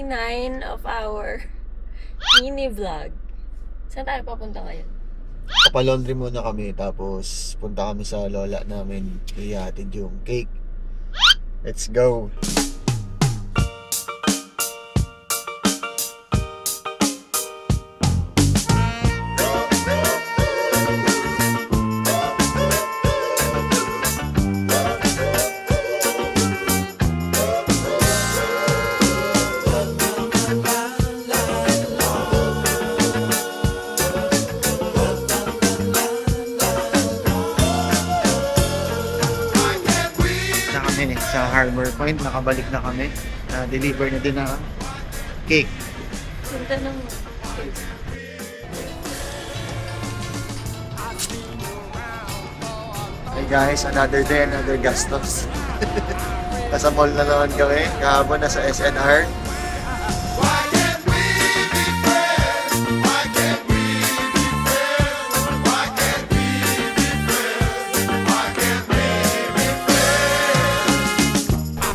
9 of our mini vlog. Saan tayo papunta ngayon? Papalaundry muna kami, tapos punta kami sa lola namin, ihatid yung cake. Let's go! Sa Harbor Point, nakabalik na kami. Deliver na din ang cake. Punta ng... Hey guys, another day, another gastos. Nasa mall na naman kami, kahapon nasa SNR.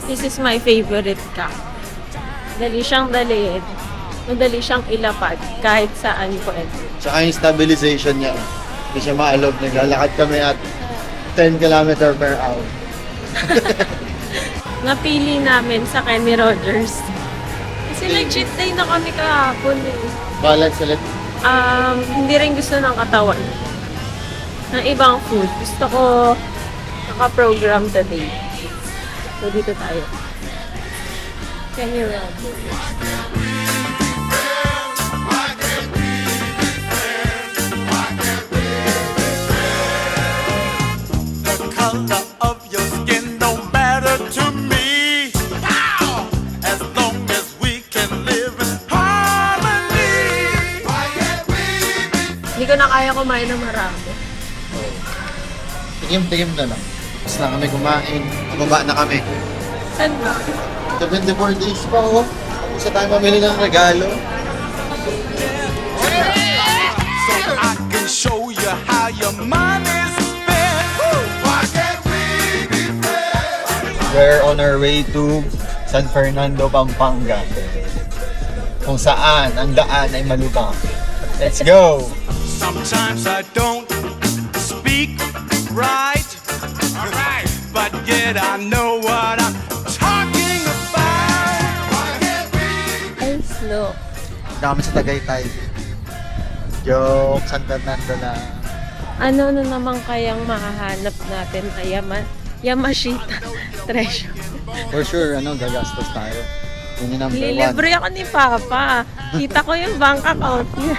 This is my favorite cup. Dali siyang dalhin. Madali siyang ilapad kahit saan pwede. Tsaka yung stabilization niya, hindi siya maalog. Naglalakad kami at 10 km per hour. Napili namin sa Kenny Rogers. Kasi nag-cheat day na kami kahapon eh. Balance ulit. Hindi rin gusto ng katawan. Ng ibang food. Gusto ko naka-program today. So, dito tayo. Kenny Rogers. The color of your skin don't matter to me. As long as we can live in harmony. Hindi ko na kaya kumain ng marami. Tigim-tigim na lang. Tapos na kami kumain. Pababa na kami. Saan ba? 74 days pa oh. Isa tayo mamili ng regalo. So I can show you how your money's spent. Why can't we be friends? We're on our way to San Fernando, Pampanga. Kung saan ang daan ay malubak. Let's go! Sometimes I don't speak right. But yet I know what I'm talking about. Why can't we? Ay, slow. Dami sa Tagaytay. Joke, San Fernando na. Ano na naman kayang mahahanap natin na Yamashita treasure? For sure, gagastos tayo. Yun yung number one. Lilibre ako ni Papa. Kita ko yung bank account niya.